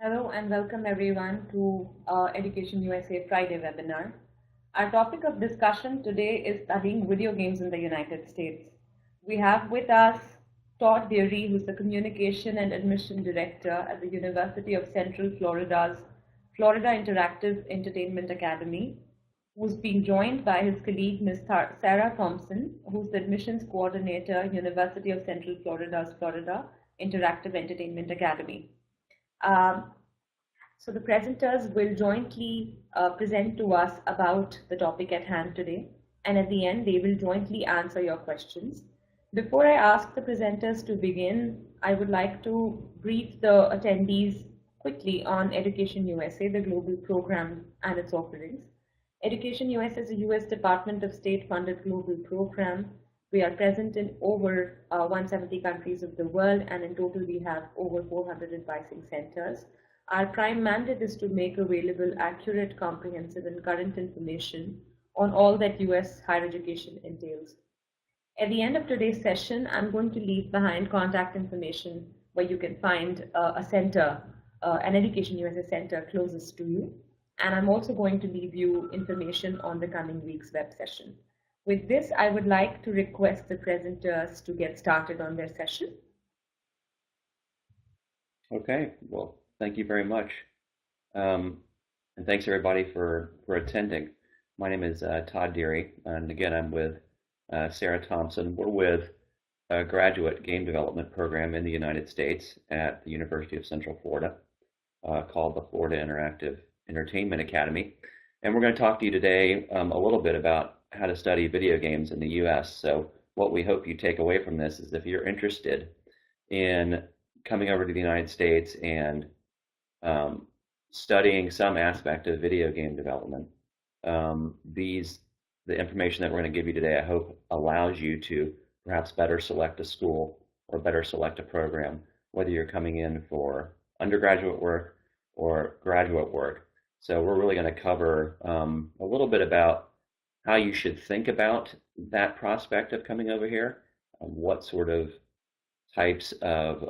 Hello and welcome everyone to Education USA Friday webinar. Our topic of discussion today is studying video games in the United States. We have with us Todd Deery, who's the Communication and Admission Director at the University of Central Florida's Florida Interactive Entertainment Academy, who's being joined by his colleague Ms. Sara Thompson, who's the Admissions Coordinator, University of Central Florida's Florida Interactive Entertainment Academy. So the presenters will jointly present to us about the topic at hand today, and at the end they will jointly answer your questions. Before I ask the presenters to begin, I would like to brief the attendees quickly on Education USA, the global program and its offerings. Education USA is a US Department of State funded global program. We are present in over 170 countries of the world, and in total we have over 400 advising centers. Our prime mandate is to make available accurate, comprehensive, and current information on all that US higher education entails. At the end of today's session, I'm going to leave behind contact information where you can find a center, an Education USA center closest to you. And I'm also going to leave you information on the coming week's web session. With this, I would like to request the presenters to get started on their session. Okay, well, thank you very much. And thanks everybody for attending. My name is Todd Deery, and again, I'm with Sara Thompson. We're with a graduate game development program in the United States at the University of Central Florida called the Florida Interactive Entertainment Academy. And we're going to talk to you today a little bit about how to study video games in the US. So what we hope you take away from this is if you're interested in coming over to the United States and studying some aspect of video game development. The information that we're going to give you today, I hope, allows you to perhaps better select a school or better select a program, whether you're coming in for undergraduate work or graduate work. So we're really going to cover a little bit about how you should think about that prospect of coming over here, what sort of types of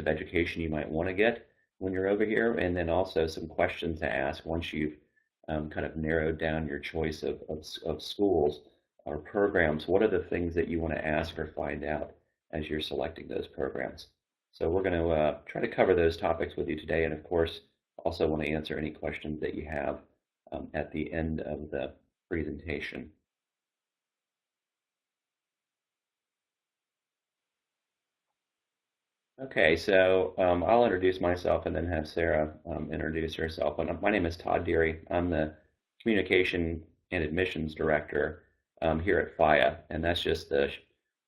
education you might want to get when you're over here, and then also some questions to ask once you've kind of narrowed down your choice of schools or programs. What are the things that you want to ask or find out as you're selecting those programs? So we're going to try to cover those topics with you today, and of course, also want to answer any questions that you have at the end of the presentation. Okay, so I'll introduce myself and then have Sara introduce herself. My name is Todd Deery. I'm the Communication and Admissions Director here at FIA, and that's just the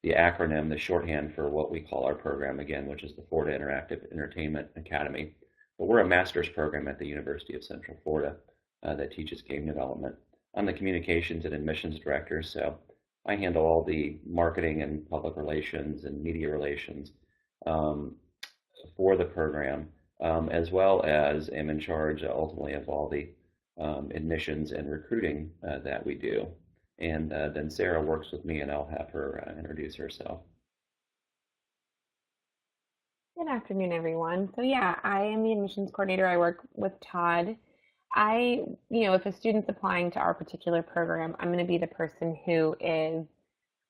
acronym, the shorthand for what we call our program again, which is the Florida Interactive Entertainment Academy. But we're a master's program at the University of Central Florida that teaches game development. I'm the Communications and Admissions Director, so I handle all the marketing and public relations and media relations for the program, as well as am in charge ultimately of all the admissions and recruiting that we do. And then Sara works with me, and I'll have her introduce herself. Good afternoon, everyone. So yeah, I am the admissions coordinator. I work with Todd. If a student's applying to our particular program, I'm going to be the person who is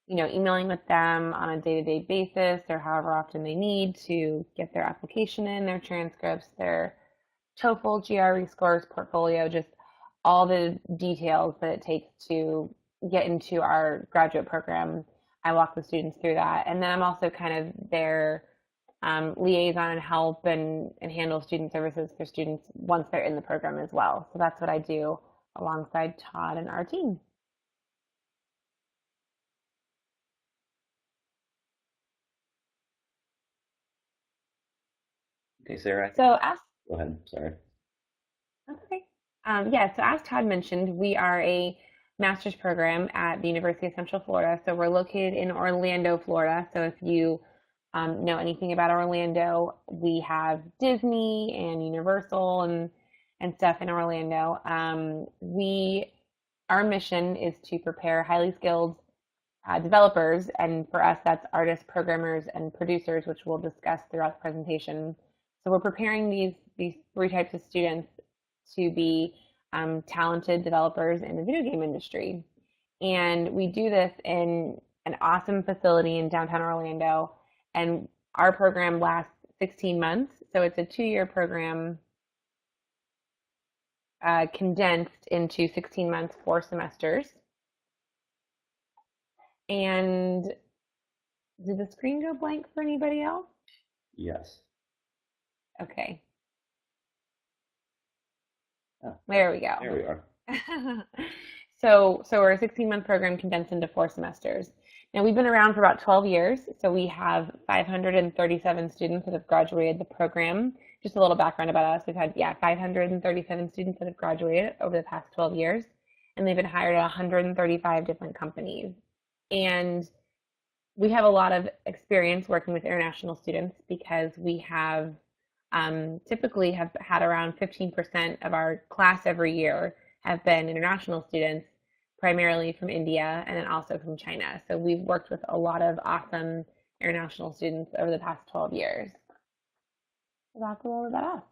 emailing with them on a day-to-day basis or however often they need to get their application in, their transcripts, their TOEFL, GRE scores, portfolio, just all the details that it takes to get into our graduate program. I walk the students through that. And then I'm also kind of their liaison and help and handle student services for students once they're in the program as well. So that's what I do alongside Todd and our team. Okay, Sara. So go ahead. Sorry. Okay. So as Todd mentioned, we are a master's program at the University of Central Florida. So we're located in Orlando, Florida. So if you know anything about Orlando, we have Disney and Universal and stuff in Orlando. Our mission is to prepare highly skilled developers, and for us, that's artists, programmers, and producers, which we'll discuss throughout the presentation, So we're preparing these three types of students to be talented developers in the video game industry. And we do this in an awesome facility in downtown Orlando. And our program lasts 16 months. So it's a 2-year program condensed into 16 months, 4 semesters. And did the screen go blank for anybody else? Yes. Okay. Oh, there we go. There we are. So we're a 16-month program condensed into 4 semesters. Now we've been around for about 12 years, so we have 537 students that have graduated the program. Just a little background about us. We've had 537 students that have graduated over the past 12 years, and they've been hired at 135 different companies. And we have a lot of experience working with international students because we have typically have had around 15% of our class every year have been international students, primarily from India and then also from China. So we've worked with a lot of awesome international students over the past 12 years. So that's a little bit about us.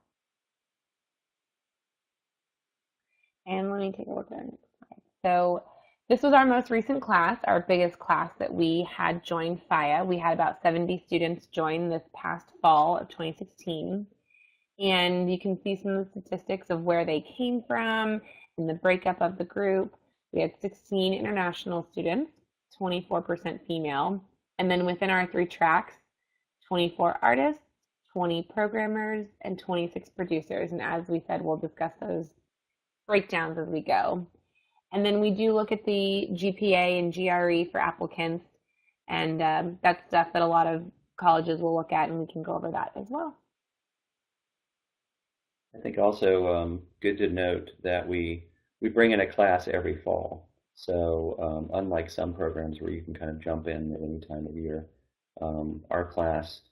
And let me take a look at our next slide. So this was our most recent class, our biggest class that we had joined FIA. We had about 70 students join this past fall of 2016. And you can see some of the statistics of where they came from and the breakup of the group. We had 16 international students, 24% female. And then within our 3 tracks, 24 artists, 20 programmers, and 26 producers. And as we said, we'll discuss those breakdowns as we go. And then we do look at the GPA and GRE for applicants. And that's stuff that a lot of colleges will look at, and we can go over that as well. I think also good to note that we bring in a class every fall. So unlike some programs where you can kind of jump in at any time of year, our class,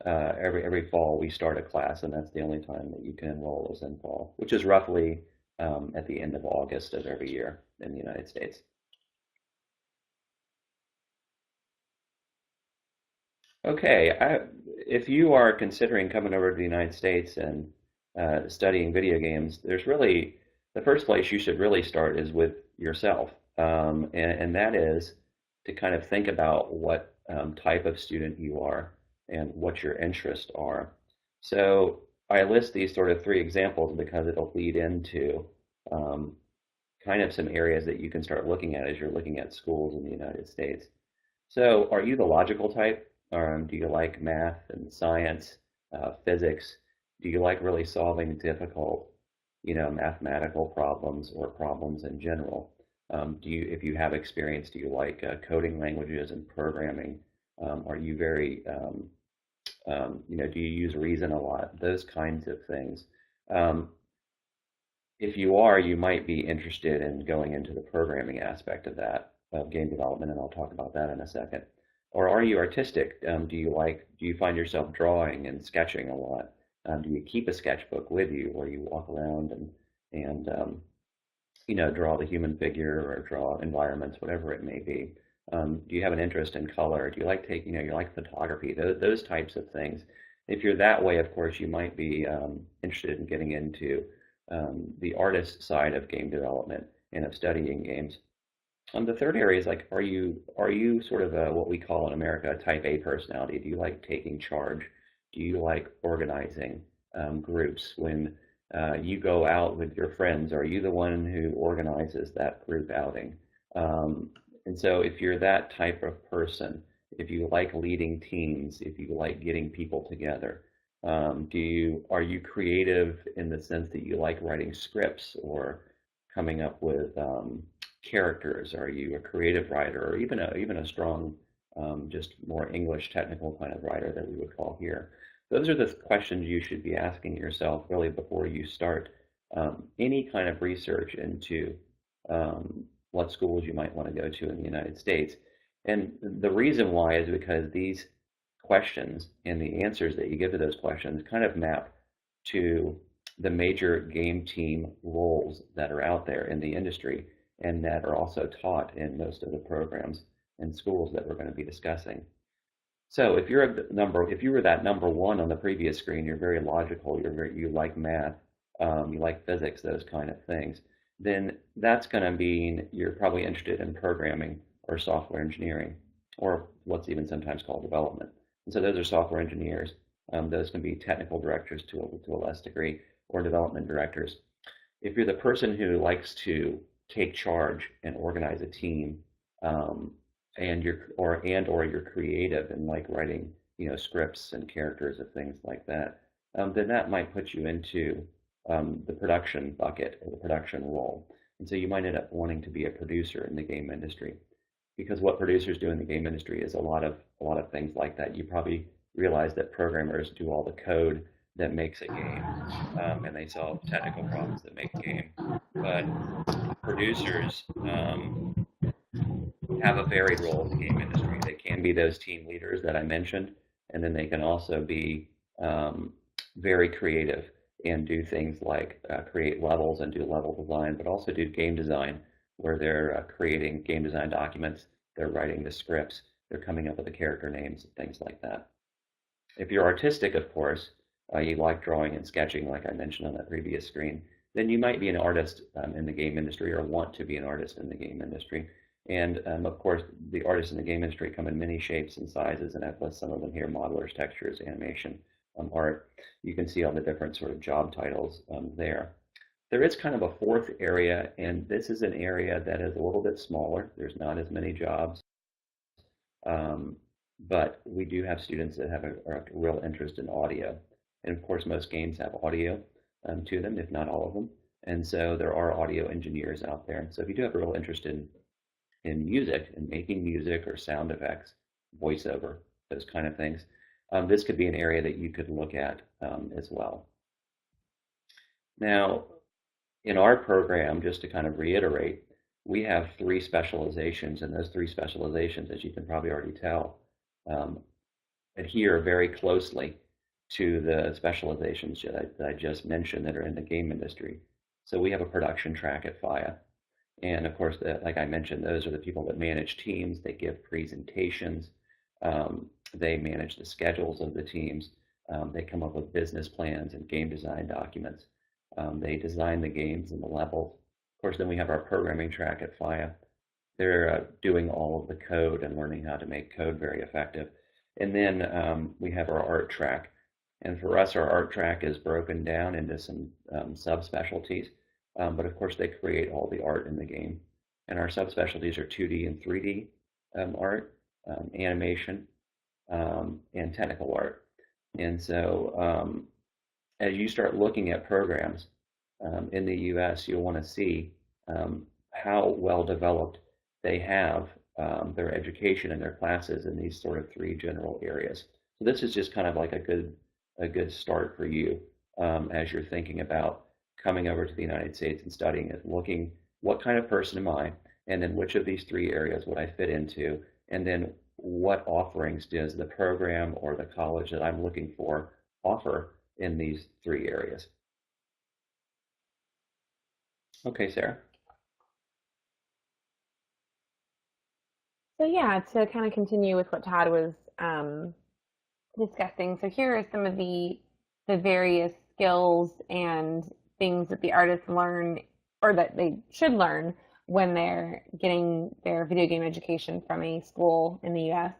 every fall we start a class, and that's the only time that you can enroll is in fall, which is roughly at the end of August of every year in the United States. Okay, if you are considering coming over to the United States and studying video games, there's really the first place you should really start is with yourself, and that is to kind of think about what type of student you are and what your interests are. So I list these sort of 3 examples because it'll lead into kind of some areas that you can start looking at as you're looking at schools in the United States. So are you the logical type? Do you like math and science, physics? Do you like really solving difficult, mathematical problems or problems in general? If you have experience, do you like coding languages and programming? Are you very, do you use reason a lot? Those kinds of things. If you are, you might be interested in going into the programming aspect of that, of game development, and I'll talk about that in a second. Or are you artistic? Do you find yourself drawing and sketching a lot? Do you keep a sketchbook with you, or you walk around and draw the human figure or draw environments, whatever it may be? Do you have an interest in color? Do you like you like photography? Those types of things. If you're that way, of course, you might be interested in getting into the artist side of game development and of studying games. The third area is like, are you sort of what we call in America a type A personality? Do you like taking charge? Do you like organizing groups? When you go out with your friends, are you the one who organizes that group outing? And so if you're that type of person, if you like leading teams, if you like getting people together, are you creative in the sense that you like writing scripts or coming up with characters? Are you a creative writer, or even a strong, just more English technical kind of writer that we would call here? Those are the questions you should be asking yourself really before you start any kind of research into what schools you might want to go to in the United States. And the reason why is because these questions and the answers that you give to those questions kind of map to the major game team roles that are out there in the industry and that are also taught in most of the programs and schools that we're going to be discussing. So if if you were that number one on the previous screen, you're very logical, you like math, you like physics, those kind of things, then that's going to mean you're probably interested in programming or software engineering, or what's even sometimes called development. And so those are software engineers. Those can be technical directors to a less degree, or development directors. If you're the person who likes to take charge and organize a team, and you're creative and like writing, scripts and characters and things like that, then that might put you into the production bucket or the production role. And so you might end up wanting to be a producer in the game industry, because what producers do in the game industry is a lot of things like that. You probably realize that programmers do all the code that makes a game, and they solve technical problems that make a game. But producers have a varied role in the game industry. They can be those team leaders that I mentioned, and then they can also be very creative and do things like create levels and do level design, but also do game design, where they're creating game design documents, they're writing the scripts, they're coming up with the character names and things like that. If you're artistic, of course, you like drawing and sketching, like I mentioned on that previous screen, then you might be an artist in the game industry, or want to be an artist in the game industry. And of course, the artists in the game industry come in many shapes and sizes, and I've listed some of them here: modelers, textures, animation, art. You can see all the different sort of job titles there. There is kind of a fourth area, and this is an area that is a little bit smaller. There's not as many jobs, but we do have students that have a real interest in audio. And of course, most games have audio to them, if not all of them. And so there are audio engineers out there. So if you do have a real interest in music and making music or sound effects, voiceover, those kind of things, this could be an area that you could look at as well. Now, in our program, just to kind of reiterate, we have 3 specializations, and those 3 specializations, as you can probably already tell, adhere very closely to the specializations that I just mentioned that are in the game industry. So we have a production track at FIA. And of course, like I mentioned, those are the people that manage teams. They give presentations. They manage the schedules of the teams. They come up with business plans and game design documents. They design the games and the levels. Of course, then we have our programming track at FIA. They're doing all of the code and learning how to make code very effective. And then we have our art track. And for us, our art track is broken down into some subspecialties. But of course, they create all the art in the game. And our subspecialties are 2D and 3D art, animation, and technical art. And so as you start looking at programs in the US, you'll want to see how well developed they have their education and their classes in these sort of 3 general areas. So this is just kind of like a good start for you as you're thinking about coming over to the United States and studying it, looking what kind of person am I, and then which of these 3 areas would I fit into, and then what offerings does the program or the college that I'm looking for offer in these 3 areas. Okay, Sarah. So yeah, to kind of continue with what Todd was discussing. So here are some of the various skills and things that the artists learn, or that they should learn, when they're getting their video game education from a school in the US.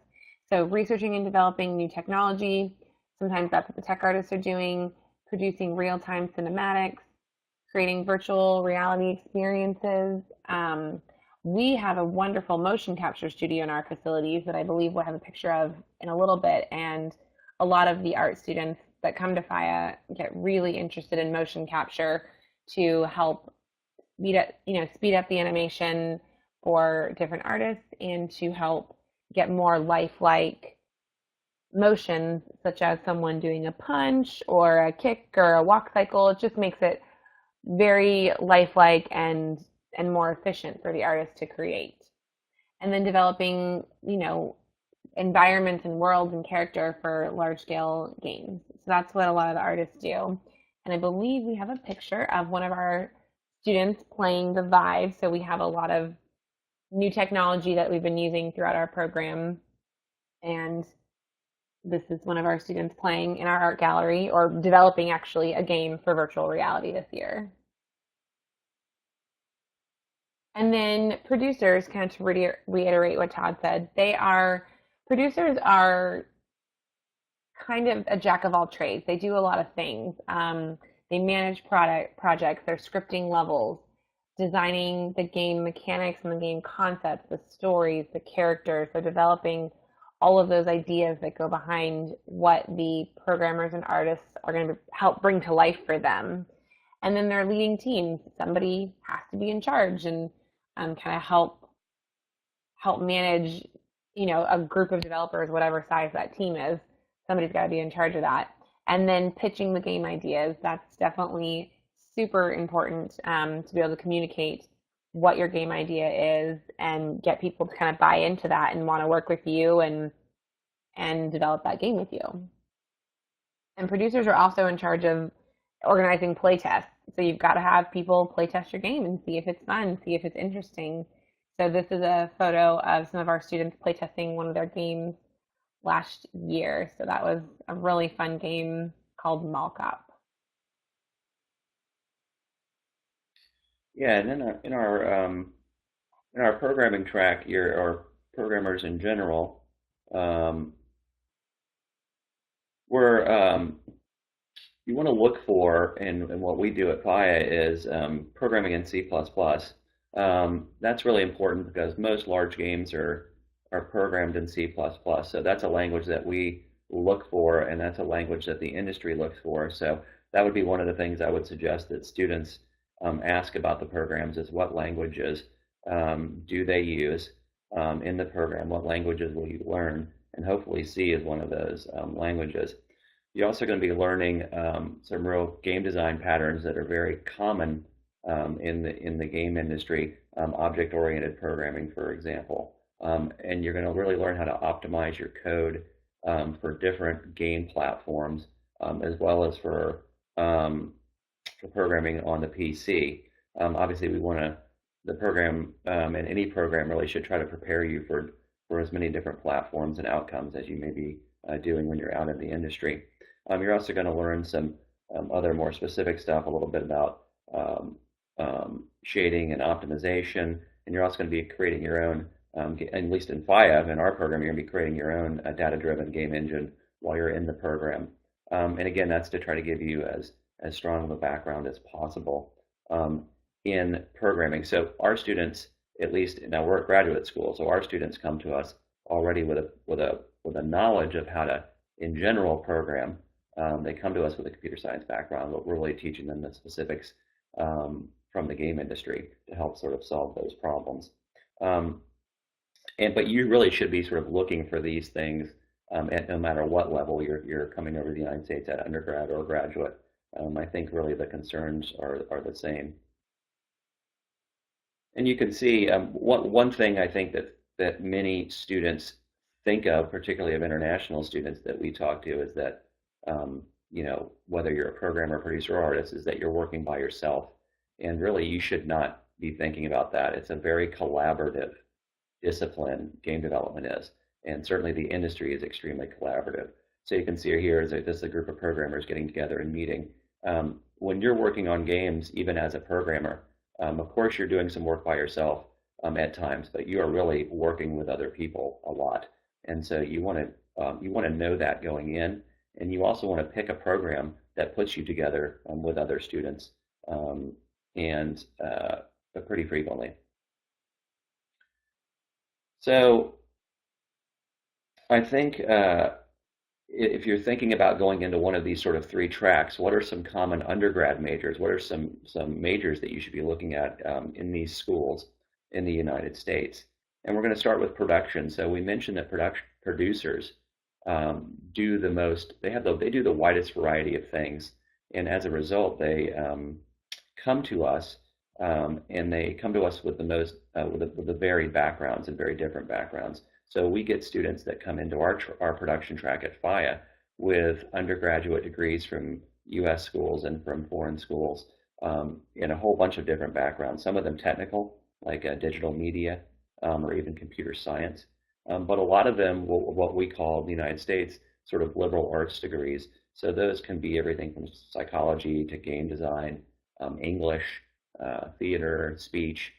So researching and developing new technology, sometimes that's what the tech artists are doing, producing real-time cinematics, creating virtual reality experiences. We have a wonderful motion capture studio in our facilities that I believe we'll have a picture of in a little bit, and a lot of the art students that come to FIA get really interested in motion capture to help speed up the animation for different artists, and to help get more lifelike motions, such as someone doing a punch or a kick or a walk cycle. It just makes it very lifelike and more efficient for the artist to create. And then developing, environments and worlds and character for large scale games. So that's what a lot of the artists do. And I believe we have a picture of one of our students playing the Vive. So we have a lot of new technology that we've been using throughout our program. And this is one of our students playing in our art gallery or developing actually a game for virtual reality this year. And then producers, kind of to reiterate what Todd said, producers are kind of a jack of all trades. They do a lot of things. They manage projects, they're scripting levels, designing the game mechanics and the game concepts, the stories, the characters. They're developing all of those ideas that go behind what the programmers and artists are going to help bring to life for them. And then they're leading teams. Somebody has to be in charge and kind of help manage, a group of developers, whatever size that team is. Somebody's got to be in charge of that. And then pitching the game ideas. That's definitely super important to be able to communicate what your game idea is and get people to kind of buy into that and want to work with you and develop that game with you. And producers are also in charge of organizing playtests. So you've got to have people playtest your game and see if it's fun, see if it's interesting. So this is a photo of some of our students playtesting one of their games last year. So that was a really fun game called Mall Cop. Yeah, and then in our programming track, or programmers in general, you want to look for, and what we do at FIA is programming in C++. That's really important because most large games are programmed in C++. So that's a language that we look for, and that's a language that the industry looks for. So that would be one of the things I would suggest that students ask about the programs is what languages do they use in the program? What languages will you learn? And hopefully C is one of those languages. You're also going to be learning some real game design patterns that are very common in the game industry, object-oriented programming, for example. And you're going to really learn how to optimize your code for different game platforms, as well as for programming on the PC. Obviously, the program and any program really should try to prepare you for as many different platforms and outcomes as you may be doing when you're out in the industry. You're also going to learn some other more specific stuff, a little bit about shading and optimization, and you're also going to be creating your own, at least in FIA, in our program, you're going to be creating your own data-driven game engine while you're in the program. And again, that's to try to give you as strong of a background as possible in programming. So our students, at least now we're at graduate school, so our students come to us already with a knowledge of how to, in general, program. They come to us with a computer science background, but we're really teaching them the specifics from the game industry to help sort of solve those problems. But you really should be sort of looking for these things at no matter what level you're coming over to the United States at undergrad or graduate. I think really the concerns are the same. And you can see one thing I think that many students think of, particularly of international students that we talk to, is that whether you're a programmer, producer, or artist, is that you're working by yourself. And really, you should not be thinking about that. It's a very collaborative discipline, game development is. And certainly the industry is extremely collaborative. So you can see here is that this is a group of programmers getting together and meeting. When you're working on games, even as a programmer, of course you're doing some work by yourself at times, but you are really working with other people a lot. And so you want to know that going in, and you also want to pick a program that puts you together with other students, pretty frequently. So I think if you're thinking about going into one of these sort of three tracks, what are some common undergrad majors? What are some majors that you should be looking at in these schools in the United States? And we're going to start with production. So we mentioned that producers do the most. They do the widest variety of things, and as a result, they come to us, and they come to us with the varied backgrounds and very different backgrounds. So we get students that come into our production track at FIA with undergraduate degrees from U.S. schools and from foreign schools in a whole bunch of different backgrounds. Some of them technical, like digital media or even computer science. But a lot of them, what we call in the United States, sort of liberal arts degrees. So those can be everything from psychology to game design, English, theater, speech,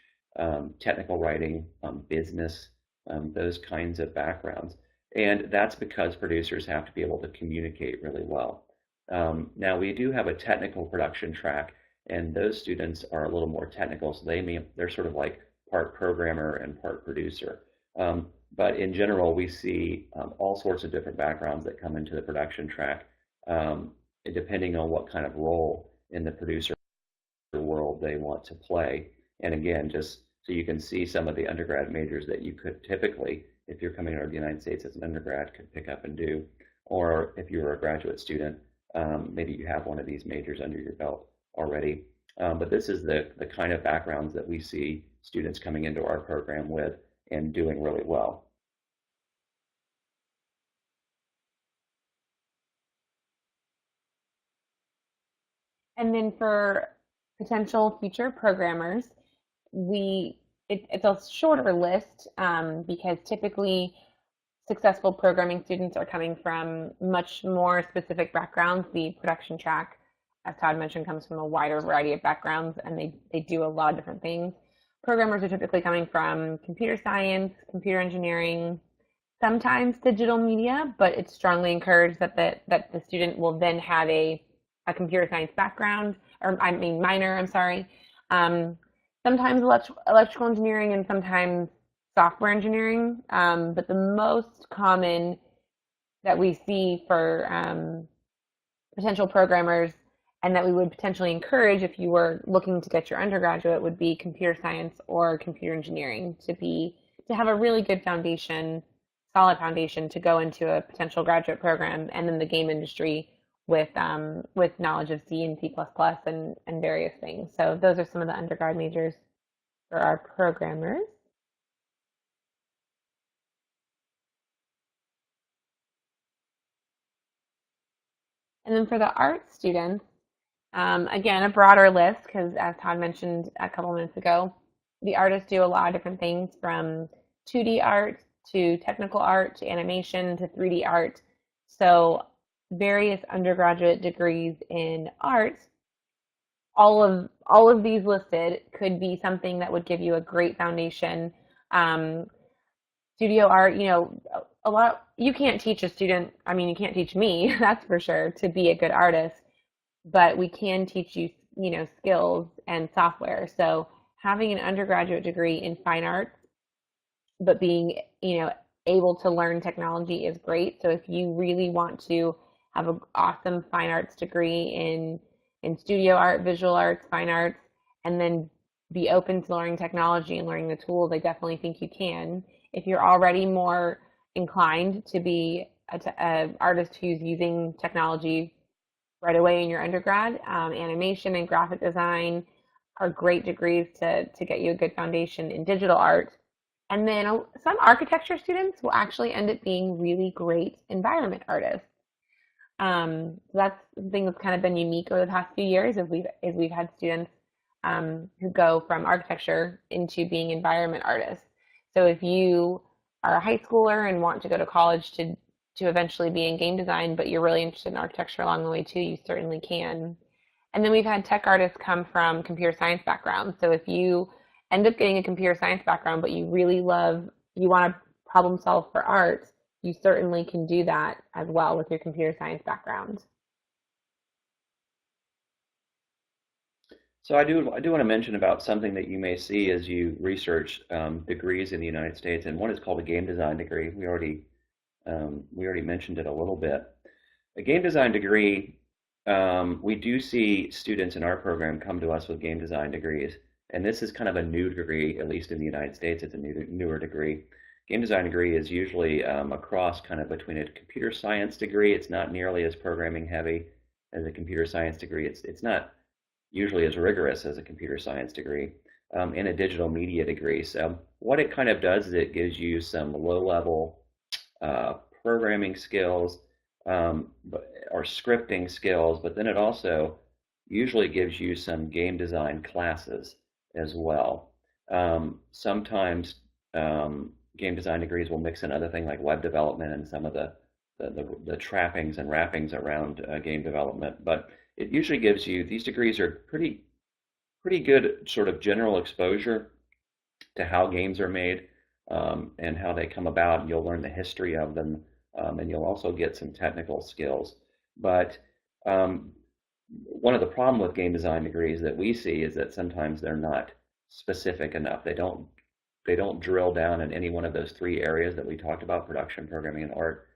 technical writing, business, those kinds of backgrounds. And that's because producers have to be able to communicate really well. Now we do have a technical production track, and those students are a little more technical, so they're sort of like part programmer and part producer. But in general, we see all sorts of different backgrounds that come into the production track, depending on what kind of role in the producer world they want to play. And again, just so you can see some of the undergrad majors that you could typically, if you're coming out of the United States as an undergrad, could pick up and do. Or if you're a graduate student, maybe you have one of these majors under your belt already. But this is the kind of backgrounds that we see students coming into our program with and doing really well. And then for potential future programmers, it's a shorter list because typically successful programming students are coming from much more specific backgrounds. The production track, as Todd mentioned, comes from a wider variety of backgrounds, and they do a lot of different things. Programmers are typically coming from computer science, computer engineering, sometimes digital media, but it's strongly encouraged that the student will then have a computer science background, or I mean minor, I'm sorry. Sometimes electrical engineering and sometimes software engineering, but the most common that we see for potential programmers and that we would potentially encourage if you were looking to get your undergraduate would be computer science or computer engineering to have a really good foundation, solid foundation to go into a potential graduate program and then the game industry with knowledge of C and C++ and various things. So those are some of the undergrad majors for our programmers. And then for the art students, again, a broader list because as Todd mentioned a couple minutes ago, the artists do a lot of different things from 2D art to technical art to animation to 3D art. So various undergraduate degrees in art, all of these listed could be something that would give you a great foundation. Studio art, you can't teach a student, I mean, you can't teach me, that's for sure, to be a good artist, but we can teach you, skills and software. So having an undergraduate degree in fine arts, but being, able to learn technology is great. So if you really want to have an awesome fine arts degree in studio art, visual arts, fine arts, and then be open to learning technology and learning the tools, I definitely think you can. If you're already more inclined to be an artist who's using technology right away in your undergrad, animation and graphic design are great degrees to get you a good foundation in digital art. And then some architecture students will actually end up being really great environment artists. So that's something that's kind of been unique over the past few years as we've had students who go from architecture into being environment artists. So if you are a high schooler and want to go to college to eventually be in game design, but you're really interested in architecture along the way too, you certainly can. And then we've had tech artists come from computer science backgrounds. So if you end up getting a computer science background, but you want to problem solve for art, you certainly can do that as well with your computer science background. So I do want to mention about something that you may see as you research degrees in the United States, and one is called a game design degree. We already mentioned it a little bit. A game design degree, we do see students in our program come to us with game design degrees, and this is kind of a new degree, at least in the United States. It's a newer degree. Game design degree is usually a cross kind of between a computer science degree. It's not nearly as programming heavy as a computer science degree. It's not usually as rigorous as a computer science degree, and a digital media degree. So what it kind of does is it gives you some low-level programming skills or scripting skills, but then it also usually gives you some game design classes as well. Sometimes game design degrees will mix in other things like web development and some of the the trappings and wrappings around game development. But it usually gives you, these degrees are pretty good sort of general exposure to how games are made, and how they come about. And you'll learn the history of them, and you'll also get some technical skills. But one of the problem with game design degrees that we see is that sometimes they're not specific enough. They don't drill down in any one of those three areas that we talked about, production, programming, and art,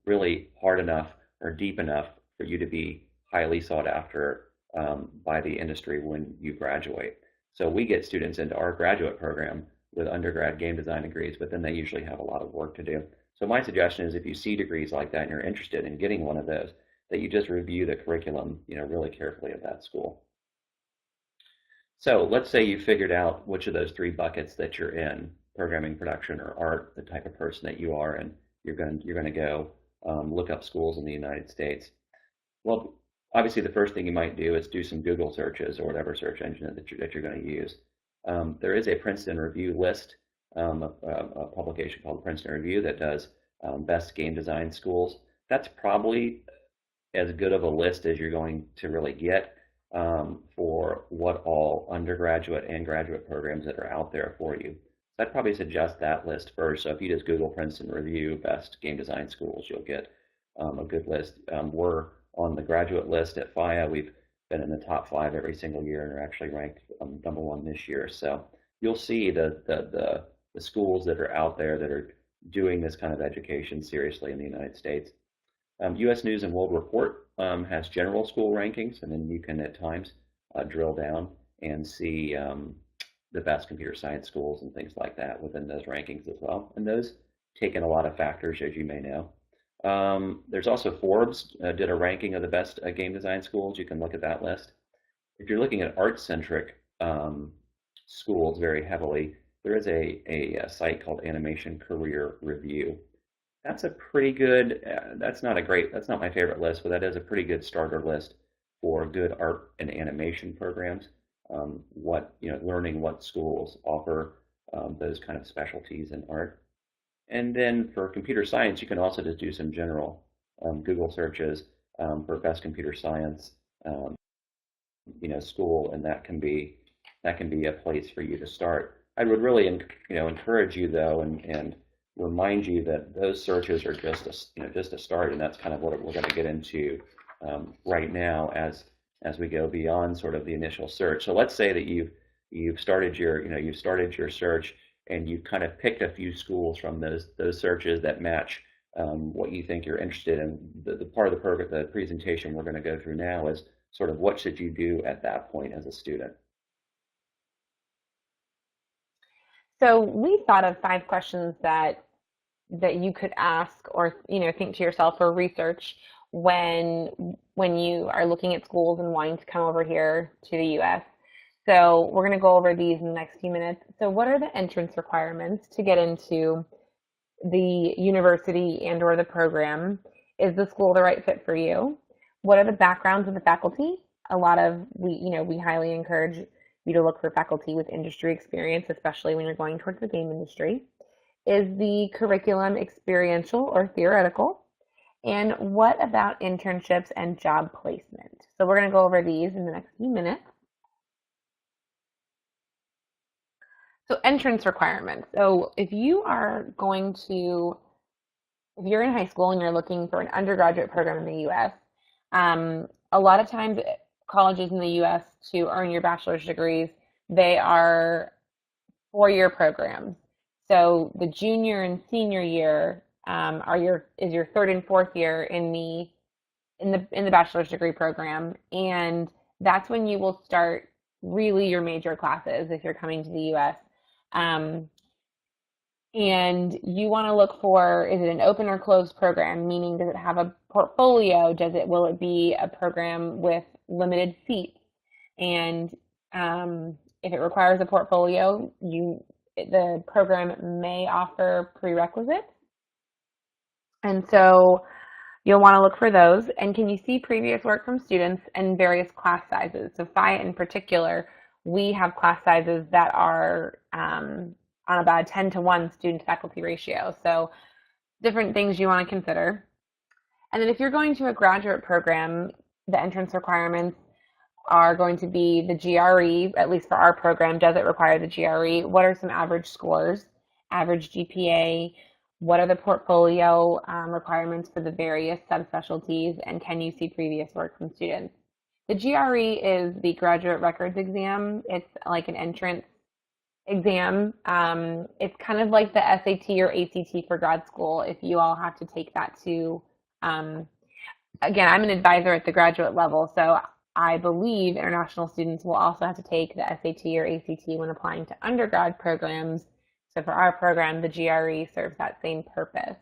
really hard enough or deep enough for you to be highly sought after by the industry when you graduate. So we get students into our graduate program with undergrad game design degrees, but then they usually have a lot of work to do. So my suggestion is if you see degrees like that and you're interested in getting one of those, that you just review the curriculum, really carefully at that school. So let's say you figured out which of those three buckets that you're in, programming, production, or art, the type of person that you are, and you're going to go look up schools in the United States. Well, obviously the first thing you might do is do some Google searches or whatever search engine that you're going to use. There is a Princeton Review list, a publication called Princeton Review that does best game design schools. That's probably as good of a list as you're going to really get for what all undergraduate and graduate programs that are out there for you. So I'd probably suggest that list first. So if you just Google Princeton Review best game design schools, you'll get a good list. We're on the graduate list at FIA. We've been in the top 5 every single year and are actually ranked number 1 this year. So you'll see the schools that are out there that are doing this kind of education seriously in the United States. U.S. News and World Report has general school rankings, and then you can at times drill down and see the best computer science schools and things like that within those rankings as well. And those take in a lot of factors, as you may know. There's also Forbes did a ranking of the best game design schools. You can look at that list. If you're looking at art-centric schools very heavily, there is a site called Animation Career Review. That's a pretty good, that's not my favorite list, but that is a pretty good starter list for good art and animation programs. Learning what schools offer those kind of specialties in art. And then for computer science, you can also just do some general Google searches for best computer science, school, and that can be a place for you to start. I would really, encourage you though, and remind you that those searches are just a start, and that's kind of what we're going to get into right now as we go beyond sort of the initial search. So let's say that you've started your search, and you've kind of picked a few schools from those searches that match what you think you're interested in. The part of the program, the presentation we're going to go through now is sort of what should you do at that point as a student. So we thought of 5 questions that you could ask or think to yourself or research when you are looking at schools and wanting to come over here to the U.S. So we're going to go over these in the next few minutes. So what are the entrance requirements to get into the university and or the program? Is the school the right fit for you? What are the backgrounds of the faculty? We highly encourage you to look for faculty with industry experience, especially when you're going towards the game industry. Is the curriculum experiential or theoretical? And what about internships and job placement? So we're going to go over these in the next few minutes. So entrance requirements. So if you're in high school and you're looking for an undergraduate program in the U.S., a lot of times colleges in the U.S. to earn your bachelor's degrees, they are 4-year programs. So the junior and senior year is your 3rd and 4th year in the bachelor's degree program, and that's when you will start really your major classes if you're coming to the U.S. And you want to look for, is it an open or closed program? Meaning, does it have a portfolio? Will it be a program with limited seats? And if it requires a portfolio, the program may offer prerequisites. And so you'll want to look for those. And can you see previous work from students and various class sizes? So FIA in particular, we have class sizes that are on about a 10-to-1 student-to-faculty ratio. So different things you want to consider. And then if you're going to a graduate program, the entrance requirements are going to be the GRE, at least for our program, does it require the GRE? What are some average scores, average GPA? What are the portfolio requirements for the various subspecialties? And can you see previous work from students? The GRE is the graduate records exam. It's like an entrance exam. It's kind of like the SAT or ACT for grad school if you all have to take that to, again, I'm an advisor at the graduate level, so I believe international students will also have to take the SAT or ACT when applying to undergrad programs. So for our program, the GRE serves that same purpose.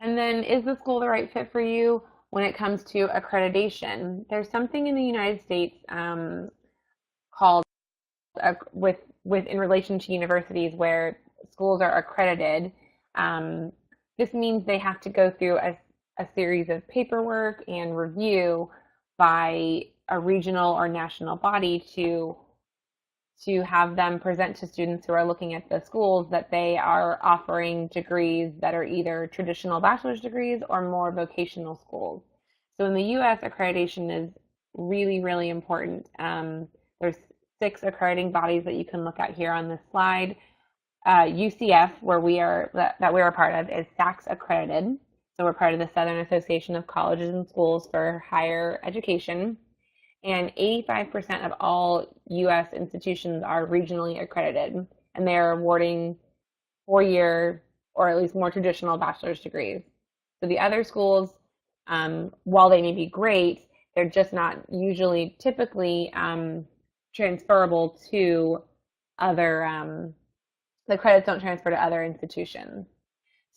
And then, is the school the right fit for you when it comes to accreditation? There's something in the United States called with in relation to universities where schools are accredited. This means they have to go through a series of paperwork and review by a regional or national body to have them present to students who are looking at the schools that they are offering degrees that are either traditional bachelor's degrees or more vocational schools. So in the US, accreditation is really, really important. There's 6 accrediting bodies that you can look at here on this slide. UCF, where we are that we're a part of, is SACS accredited. So we're part of the Southern Association of Colleges and Schools for Higher Education. And 85% of all U.S. institutions are regionally accredited, and they are awarding 4-year or at least more traditional bachelor's degrees. So the other schools, while they may be great, they're just not usually typically transferable to other, the credits don't transfer to other institutions.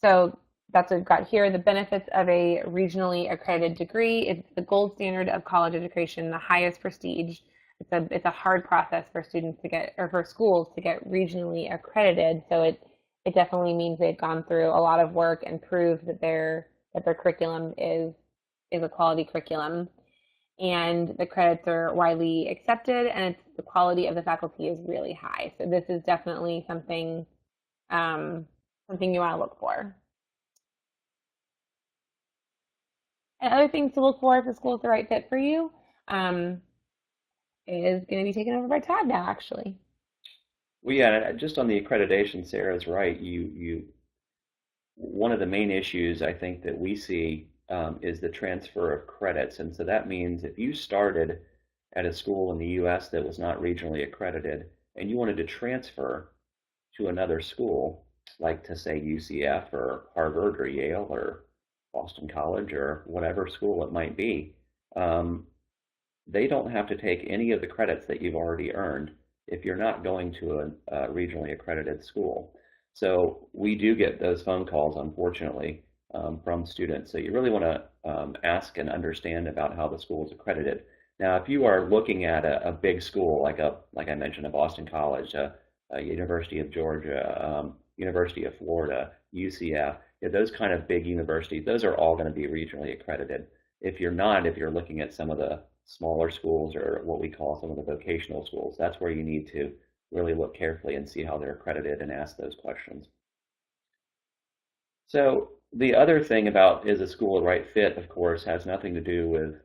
So that's what we've got here. The benefits of a regionally accredited degree. It's the gold standard of college education, the highest prestige. It's a hard process for students to get, or for schools to get regionally accredited. So it definitely means they've gone through a lot of work and proved that their curriculum is a quality curriculum. And the credits are widely accepted, and the quality of the faculty is really high. So this is definitely something you want to look for. And other things to look for if the school is the right fit for you is going to be taken over by Todd now, actually. Well, yeah, just on the accreditation, Sarah's right. One of the main issues I think that we see is the transfer of credits. And so that means if you started at a school in the US that was not regionally accredited and you wanted to transfer to another school, like to say UCF or Harvard or Yale or Boston College or whatever school it might be, they don't have to take any of the credits that you've already earned if you're not going to a regionally accredited school. So we do get those phone calls, unfortunately, from students. So you really want to ask and understand about how the school is accredited. Now, if you are looking at a big school, like I mentioned, a Boston College, a University of Georgia, University of Florida, UCF, those kind of big universities, those are all going to be regionally accredited. If you're not, if you're looking at some of the smaller schools or what we call some of the vocational schools, that's where you need to really look carefully and see how they're accredited and ask those questions. So the other thing about is a school the right fit, of course, has nothing to do with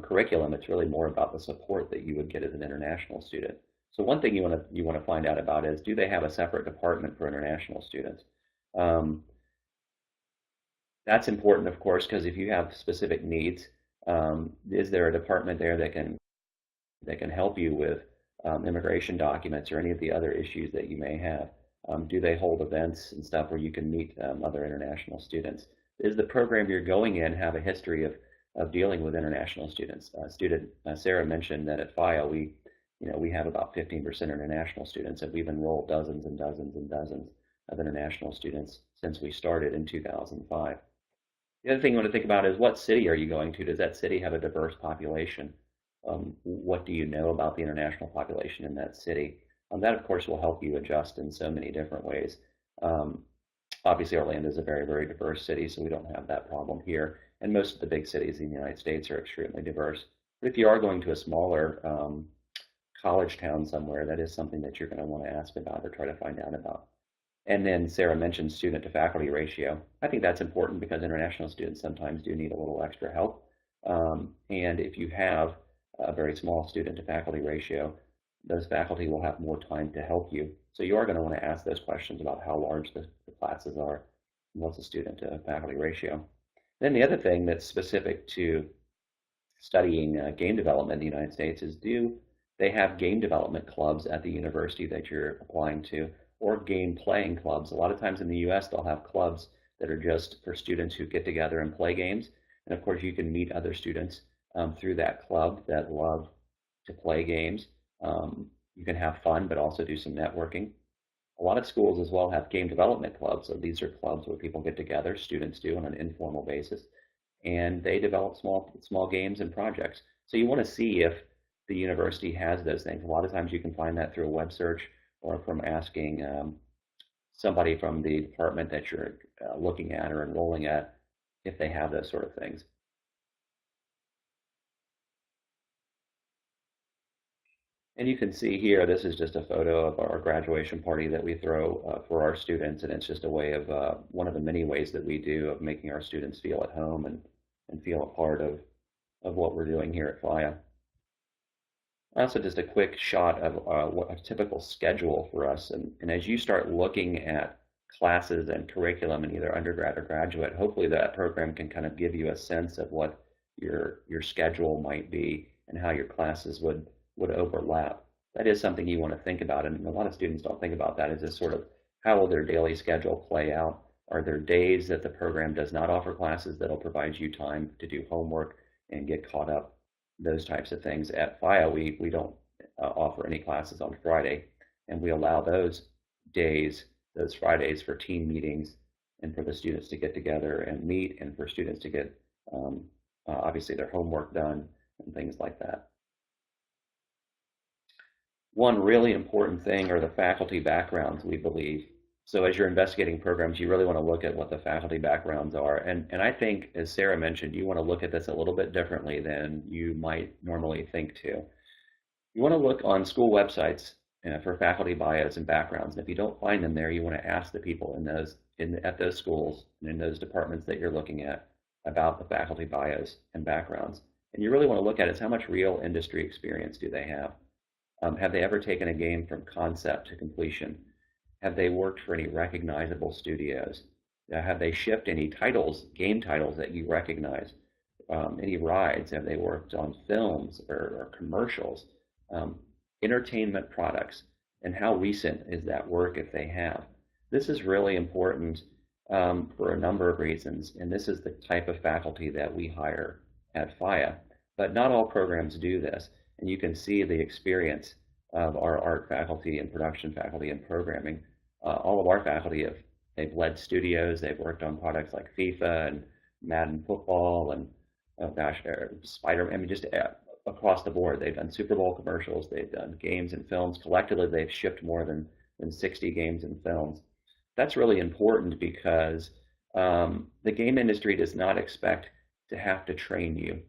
curriculum. It's really more about the support that you would get as an international student. So one thing you want to find out about is, do they have a separate department for international students? That's important, of course, because if you have specific needs, is there a department there that can help you with immigration documents or any of the other issues that you may have? Do they hold events and stuff where you can meet other international students? Does the program you're going in have a history of dealing with international students? Sara mentioned that at FIA we have about 15% international students, and we've enrolled dozens and dozens and dozens of international students since we started in 2005. The other thing you want to think about is, what city are you going to? Does that city have a diverse population? What do you know about the international population in that city? That, of course, will help you adjust in so many different ways. Obviously, Orlando is a very, very diverse city, so we don't have that problem here. And most of the big cities in the United States are extremely diverse. But if you are going to a smaller college town somewhere, that is something that you're going to want to ask about or try to find out about. And then Sara mentioned student to faculty ratio. I think that's important because international students sometimes do need a little extra help. And if you have a very small student to faculty ratio, those faculty will have more time to help you. So you are going to want to ask those questions about how large the classes are and what's the student to faculty ratio. Then the other thing that's specific to studying game development in the United States is, do they have game development clubs at the university that you're applying to, or game playing clubs? A lot of times in the US, they'll have clubs that are just for students who get together and play games. And of course, you can meet other students through that club that love to play games. You can have fun, but also do some networking. A lot of schools as well have game development clubs. So these are clubs where people get together, students do on an informal basis, and they develop small games and projects. So you want to see if the university has those things. A lot of times you can find that through a web search or from asking somebody from the department that you're looking at or enrolling at if they have those sort of things. And you can see here, this is just a photo of our graduation party that we throw for our students, and it's just a way of one of the many ways that we do of making our students feel at home and feel a part of what we're doing here at FIA. Also, just a quick shot of what a typical schedule for us. And as you start looking at classes and curriculum in either undergrad or graduate, hopefully that program can kind of give you a sense of what your schedule might be and how your classes would overlap. That is something you want to think about, and a lot of students don't think about that. Is just sort of how will their daily schedule play out? Are there days that the program does not offer classes that'll provide you time to do homework and get caught up? Those types of things. At FIA, we don't offer any classes on Friday, and we allow those days, those Fridays, for team meetings and for the students to get together and meet, and for students to get obviously their homework done and things like that. One really important thing are the faculty backgrounds, we believe. So as you're investigating programs, you really want to look at what the faculty backgrounds are. And I think, as Sara mentioned, you want to look at this a little bit differently than you might normally think to. You want to look on school websites for faculty bios and backgrounds. And if you don't find them there, you want to ask the people at those schools and in those departments that you're looking at about the faculty bios and backgrounds. And you really want to look at is how much real industry experience do they have? Have they ever taken a game from concept to completion? Have they worked for any recognizable studios? Have they shipped any titles, game titles that you recognize? Any rides? Have they worked on films or commercials? Entertainment products? And how recent is that work if they have? This is really important for a number of reasons, and this is the type of faculty that we hire at FIA. But not all programs do this, and you can see the experience of our art faculty and production faculty and programming. All of our faculty they've led studios, they've worked on products like FIFA and Madden football and Spider. I mean, just across the board, they've done Super Bowl commercials, they've done games and films. Collectively, they've shipped more than 60 games and films. That's really important because the game industry does not expect to have to train you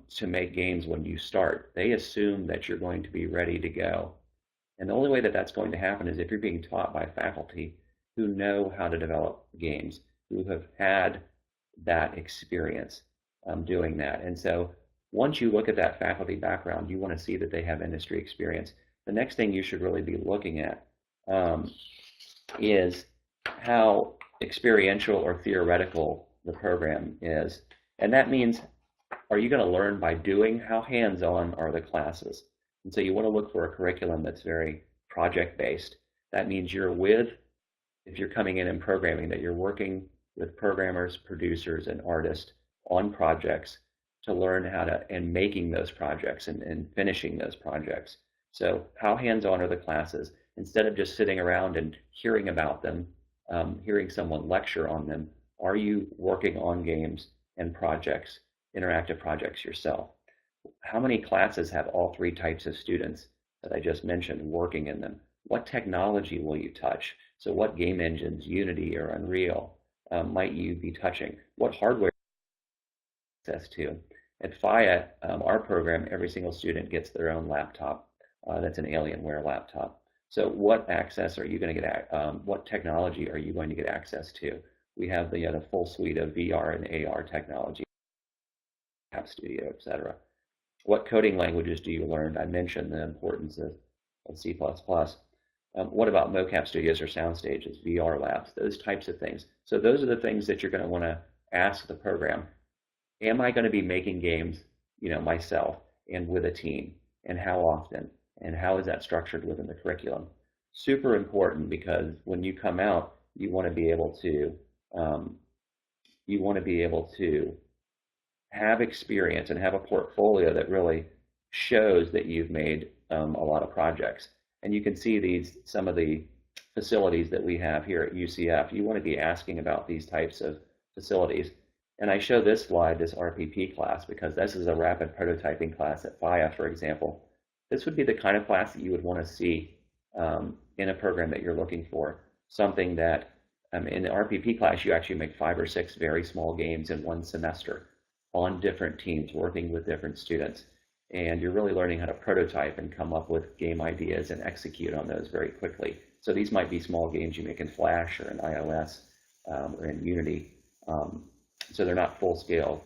to make games when you start. They assume that you're going to be ready to go. And the only way that that's going to happen is if you're being taught by faculty who know how to develop games, who have had that experience doing that. And so once you look at that faculty background, you want to see that they have industry experience. The next thing you should really be looking at is how experiential or theoretical the program is. And that means, are you going to learn by doing? How hands-on are the classes? And so you want to look for a curriculum that's very project-based. That means if you're coming in and programming, that you're working with programmers, producers, and artists on projects to learn how to, and making those projects and finishing those projects. So how hands-on are the classes? Instead of just sitting around and hearing about them, hearing someone lecture on them, are you working on games and projects, interactive projects yourself? How many classes have all three types of students that I just mentioned working in them? What technology will you touch? So what game engines, Unity or Unreal, might you be touching? What hardware access to? At FIA, our program, every single student gets their own laptop. That's an Alienware laptop. So what access are you going to get? What technology are you going to get access to? We have the full suite of VR and AR technology, App Studio, etc. What coding languages do you learn? I mentioned the importance of C++. What about mocap studios or sound stages, VR labs, those types of things? So those are the things that you're going to want to ask the program. Am I going to be making games, myself and with a team? And how often? And how is that structured within the curriculum? Super important, because when you come out, you want to be able to have experience and have a portfolio that really shows that you've made a lot of projects. And you can see some of the facilities that we have here at UCF. You want to be asking about these types of facilities. And I show this slide, this RPP class, because this is a rapid prototyping class at FIA, for example. This would be the kind of class that you would want to see in a program that you're looking for. Something that in the RPP class, you actually make 5 or 6 very small games in one semester on different teams, working with different students. And you're really learning how to prototype and come up with game ideas and execute on those very quickly. So these might be small games you make in Flash or in iOS or in Unity. So they're not full-scale,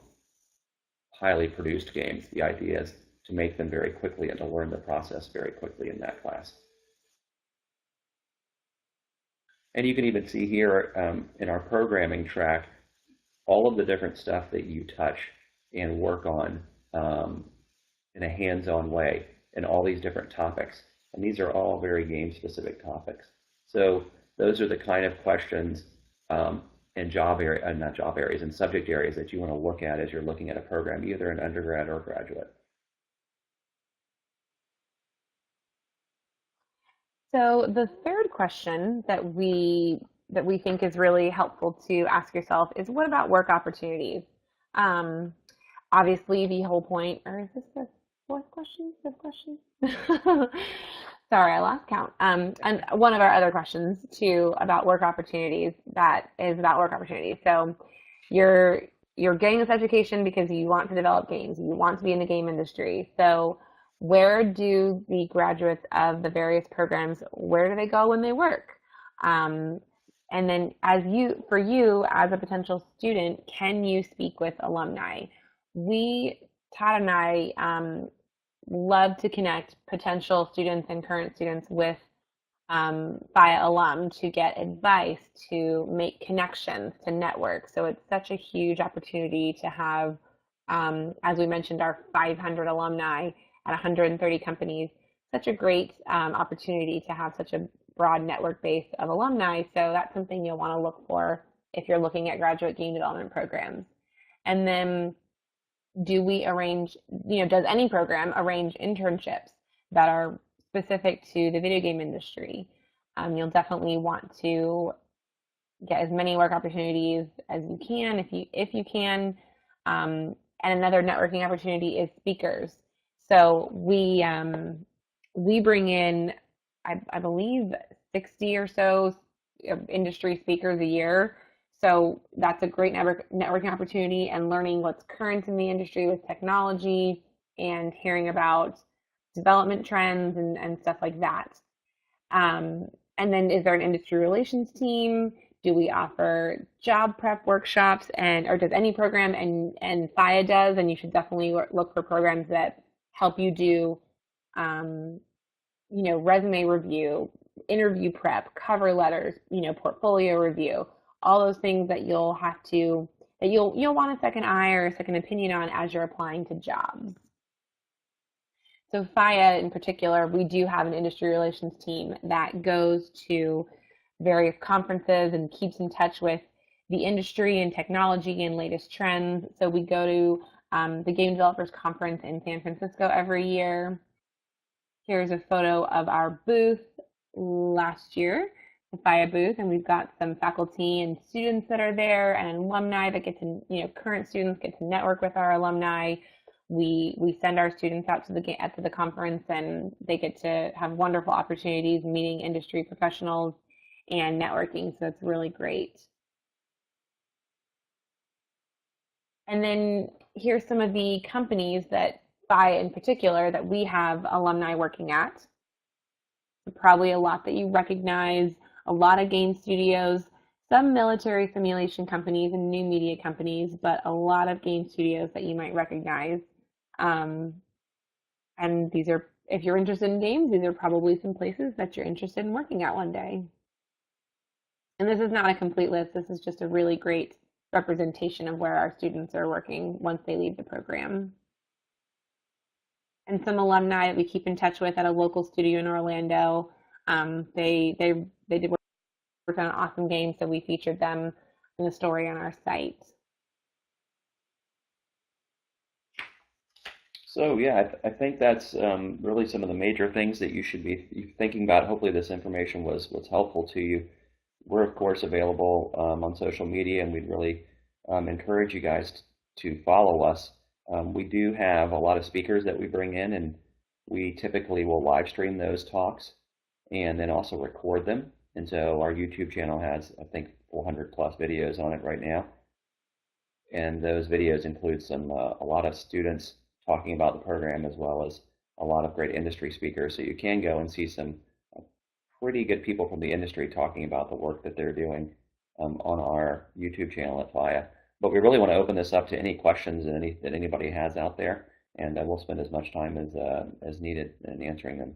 highly produced games. The idea is to make them very quickly and to learn the process very quickly in that class. And you can even see here in our programming track all of the different stuff that you touch and work on in a hands-on way in all these different topics. And these are all very game-specific topics. So those are the kind of questions and and subject areas that you want to look at as you're looking at a program, either in undergrad or graduate. So the third question that we think is really helpful to ask yourself is, what about work opportunities? Obviously, the whole point, or is this the fourth question? Fifth question? Sorry, I lost count. And one of our other questions too about work opportunities, that is about work opportunities. So you're getting this education because you want to develop games, you want to be in the game industry. So where do the graduates of the various programs, where do they go when they work? And then for you as a potential student, can you speak with alumni? Todd and I love to connect potential students and current students with FIA alum to get advice, to make connections, to network. So it's such a huge opportunity to have, as we mentioned, our 500 alumni at 130 companies, such a great opportunity to have such a broad network base of alumni. So that's something you'll want to look for if you're looking at graduate game development programs. And then do we arrange, does any program arrange internships that are specific to the video game industry? You'll definitely want to get as many work opportunities as you can, if you can. And another networking opportunity is speakers. So we bring in, I believe, 60 or so industry speakers a year. So that's a great networking opportunity, and learning what's current in the industry with technology and hearing about development trends and stuff like that. And then, is there an industry relations team? Do we offer job prep workshops, or does any program, and FIA does, and you should definitely look for programs that help you do, resume review, interview prep, cover letters, portfolio review, all those things that you'll want a second eye or a second opinion on as you're applying to jobs. So FIA in particular, we do have an industry relations team that goes to various conferences and keeps in touch with the industry and technology and latest trends. So we go to the Game Developers Conference in San Francisco every year. Here's a photo of our booth last year, the FIA booth, and we've got some faculty and students that are there, and alumni that get to, current students get to network with our alumni. We send our students out to the conference, and they get to have wonderful opportunities meeting industry professionals and networking. So it's really great. And then here's some of the companies that FIA in particular that we have alumni working at. probably a lot that you recognize, a lot of game studios, some military simulation companies and new media companies, but a lot of game studios that you might recognize. Um, and these are, if you're interested in games, these are probably some places that you're interested in working at one day. And this is not a complete list. This is just a really great representation of where our students are working once they leave the program. And some alumni that we keep in touch with at a local studio in Orlando. They did work on an awesome game, so we featured them in the story on our site. So yeah, I think that's really some of the major things that you should be thinking about. Hopefully this information was helpful to you. We're of course available on social media, and we'd really encourage you guys to follow us. We do have a lot of speakers that we bring in, and we typically will live stream those talks and then also record them. And so our YouTube channel has, I think, 400 plus videos on it right now. And those videos include a lot of students talking about the program, as well as a lot of great industry speakers. So you can go and see some pretty good people from the industry talking about the work that they're doing on our YouTube channel at FIA. But we really want to open this up to any questions that anybody has out there, and we'll spend as much time as needed in answering them.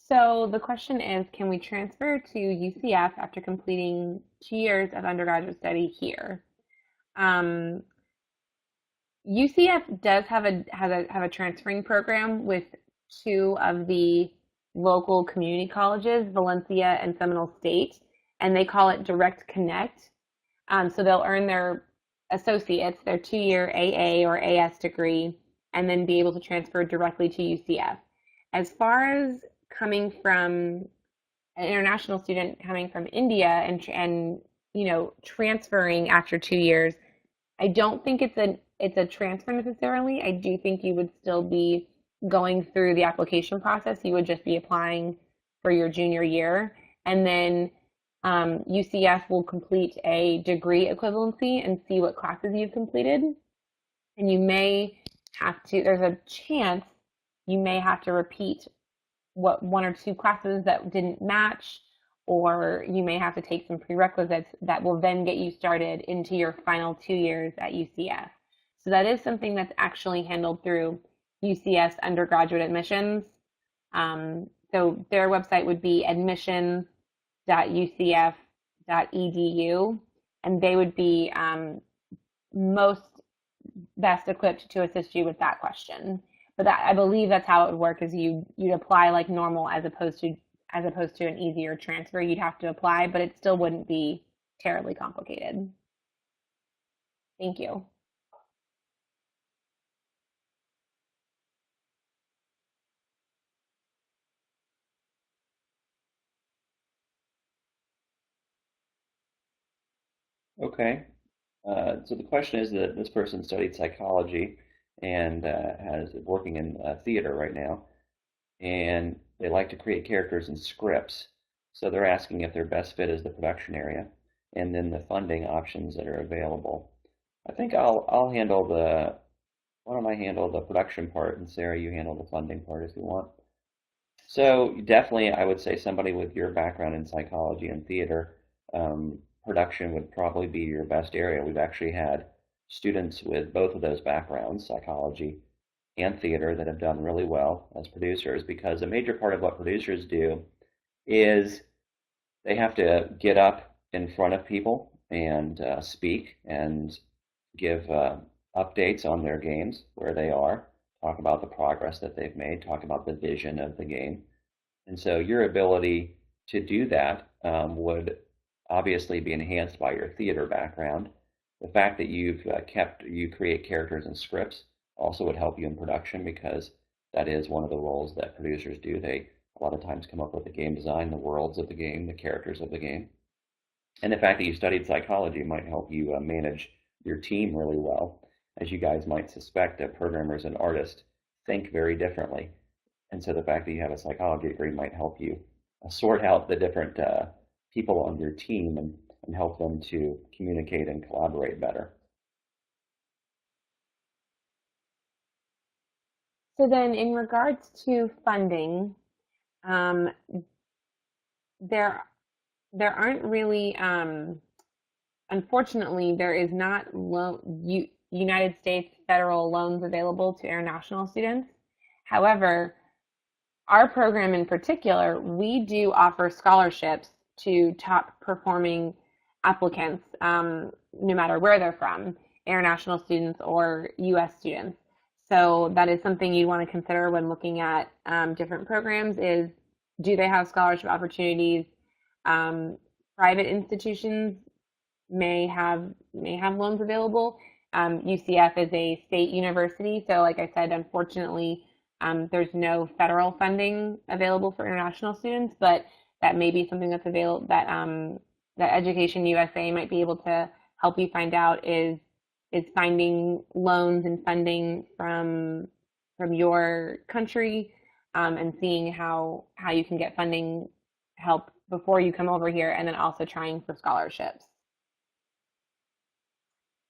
So the question is, can we transfer to UCF after completing 2 years of undergraduate study here? UCF does have a transferring program with two of the local community colleges, Valencia and Seminole State, and they call it Direct Connect. So they'll earn their associates, their 2-year AA or AS degree, and then be able to transfer directly to UCF. As far as coming from an international student coming from India and transferring after 2 years, I don't think it's a transfer necessarily. I do think you would still be going through the application process. You would just be applying for your junior year, and then UCF will complete a degree equivalency and see what classes you've completed. And you may have to, there's a chance you may have to repeat one or two classes that didn't match, or you may have to take some prerequisites that will then get you started into your final 2 years at UCF. So that is something that's actually handled through UCF's undergraduate admissions. So their website would be admissions.ucf.edu, and they would be most best equipped to assist you with that question. But I believe that's how it would work, is you'd apply like normal as opposed to an easier transfer. You'd have to apply, but it still wouldn't be terribly complicated. Thank you. Okay. So the question is that this person studied psychology and has working in theater right now, and they like to create characters and scripts. So they're asking if their best fit is the production area, and then the funding options that are available. I think I'll handle why don't I handle the production part, and Sarah, you handle the funding part if you want. So definitely, I would say somebody with your background in psychology and theater, production would probably be your best area. We've actually had students with both of those backgrounds, psychology and theater, that have done really well as producers, because a major part of what producers do is they have to get up in front of people and speak and give updates on their games, where they are, talk about the progress that they've made, talk about the vision of the game. And so your ability to do that would obviously be enhanced by your theater background. The fact that you create characters and scripts also would help you in production, because that is one of the roles that producers do. They a lot of times come up with the game design, the worlds of the game, the characters of the game. And the fact that you studied psychology might help you manage your team really well. As you guys might suspect, programmers and artists think very differently. And so the fact that you have a psychology degree might help you sort out the different people on your team and help them to communicate and collaborate better. So then in regards to funding, there aren't really, unfortunately, there is not United States federal loans available to international students. However, our program in particular, we do offer scholarships to top performing applicants, no matter where they're from, international students or US students. So that is something you want to consider when looking at different programs is, do they have scholarship opportunities? Private institutions may have loans available. UCF is a state university, so like I said, unfortunately, there's no federal funding available for international students, but that may be something that's available that that Education USA might be able to help you find out is finding loans and funding from your country, and seeing how you can get funding help before you come over here, and then also trying for scholarships.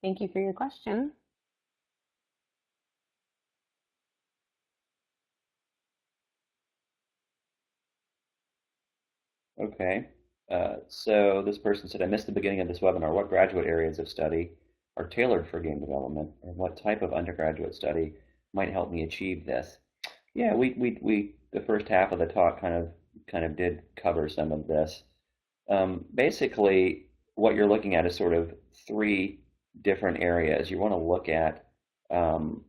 Thank you for your question. Okay, so this person said, I missed the beginning of this webinar. What graduate areas of study are tailored for game development, and what type of undergraduate study might help me achieve this? Yeah, we the first half of the talk kind of did cover some of this. Basically, what you're looking at is sort of three different areas. You want to look at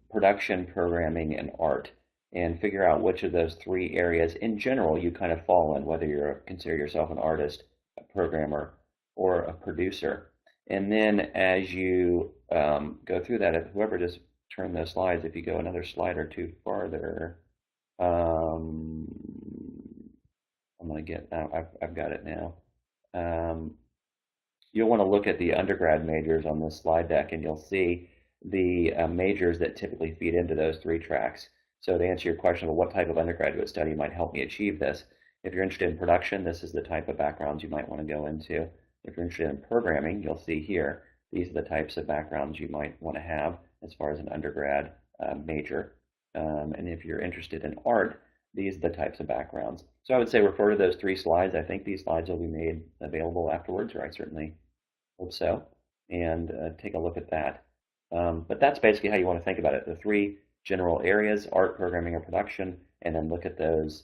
production, programming, and art, and figure out which of those three areas in general you kind of fall in, whether you consider yourself an artist, a programmer, or a producer. And then as you go through that, if whoever just turned those slides, if you go another slide or two farther, I'm going to get, I've got it now. You'll want to look at the undergrad majors on this slide deck, and you'll see the majors that typically feed into those three tracks. So to answer your question of what type of undergraduate study might help me achieve this, if you're interested in production, this is the type of backgrounds you might want to go into. If you're interested in programming, you'll see here, these are the types of backgrounds you might want to have as far as an undergrad major. And if you're interested in art, these are the types of backgrounds. So I would say refer to those three slides. I think these slides will be made available afterwards, or I certainly hope so, and take a look at that. But that's basically how you want to think about it. The three general areas, art, programming, or production, and then look at those.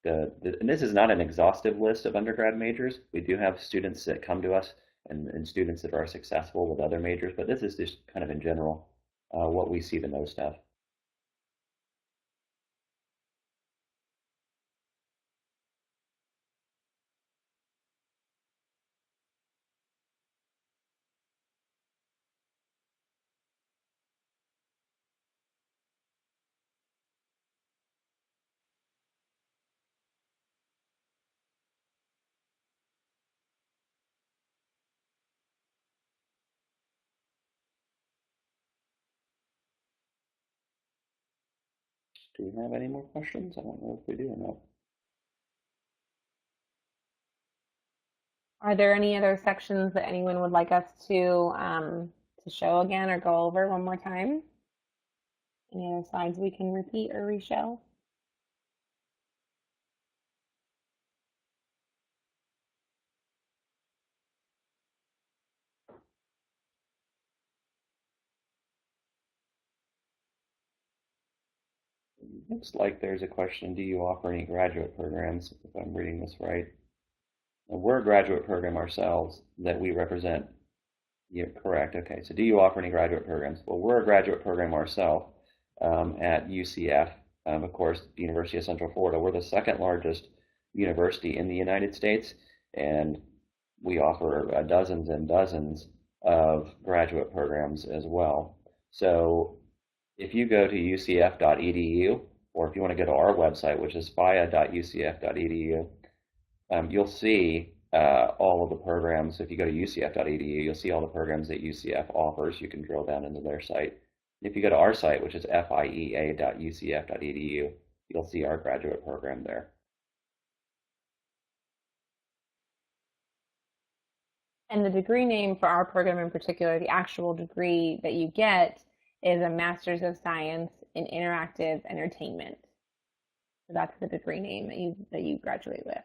And this is not an exhaustive list of undergrad majors. We do have students that come to us and students that are successful with other majors, but this is just kind of in general what we see the most of. Do we have any more questions? I don't know if we do or not. Are there any other sections that anyone would like us to show again or go over one more time? Any other slides we can repeat or reshow? Looks like there's a question, do you offer any graduate programs, if I'm reading this right? And we're a graduate program ourselves that we represent. You're correct, okay. So do you offer any graduate programs? Well, we're a graduate program ourselves at UCF, of course, the University of Central Florida. We're the second largest university in the United States, and we offer dozens and dozens of graduate programs as well. So if you go to ucf.edu, or if you want to go to our website, which is fia.ucf.edu, you'll see all of the programs. If you go to ucf.edu, you'll see all the programs that UCF offers. You can drill down into their site. If you go to our site, which is fiea.ucf.edu, you'll see our graduate program there. And the degree name for our program in particular, the actual degree that you get is a Master's of Science in Interactive Entertainment. So that's the degree name that you graduate with.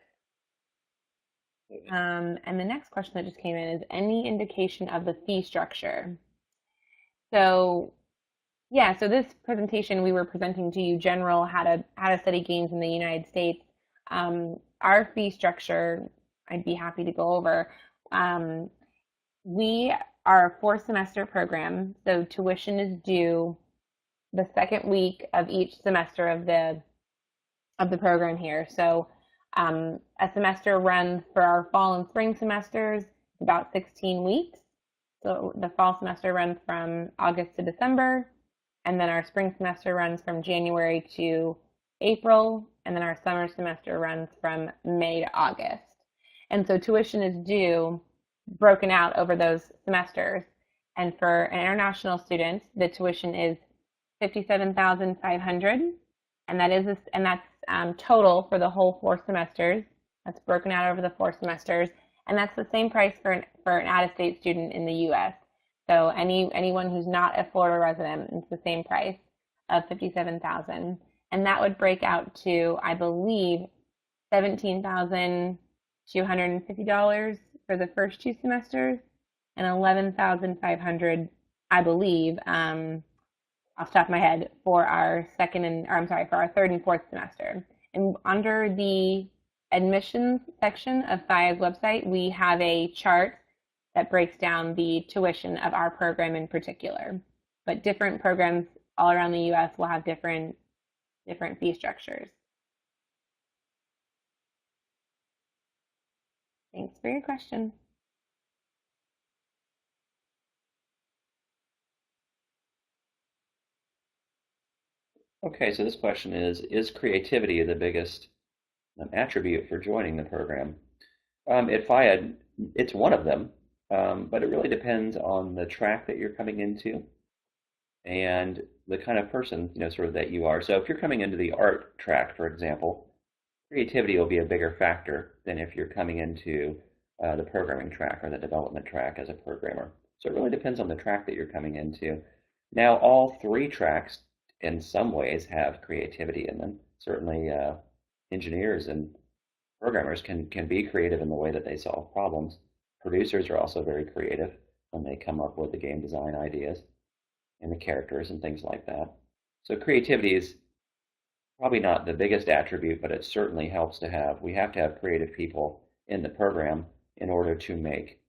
And the next question that just came in is any indication of the fee structure? So yeah, so this presentation we were presenting to you general how to study games in the United States. Our fee structure, I'd be happy to go over. We are a 4-semester program, so tuition is due the second week of each semester of the program here. So a semester runs for our fall and spring semesters about 16 weeks. So the fall semester runs from August to December, and then our spring semester runs from January to April, and then our summer semester runs from May to August. And so tuition is due broken out over those semesters. And for an international student, the tuition is $57,500, and that's total for the whole 4 semesters. That's broken out over the 4 semesters, and that's the same price for an out-of-state student in the U.S. So anyone who's not a Florida resident, it's the same price of $57,000, and that would break out to, I believe, $17,250 for the first 2 semesters, and $11,500, I believe, off the top of my head, for our third and 4th semester. And under the admissions section of FIA's website, we have a chart that breaks down the tuition of our program in particular. But different programs all around the U.S. will have different fee structures. Thanks for your question. Okay, so this question is creativity the biggest attribute for joining the program? At FIA, it's one of them, but it really depends on the track that you're coming into and the kind of person, sort of that you are. So if you're coming into the art track, for example, creativity will be a bigger factor than if you're coming into the programming track or the development track as a programmer. So it really depends on the track that you're coming into. Now, all 3 tracks in some ways have creativity in them. Certainly, engineers and programmers can be creative in the way that they solve problems. Producers are also very creative when they come up with the game design ideas and the characters and things like that. So creativity is probably not the biggest attribute, but it certainly helps to have. We have to have creative people in the program in order to make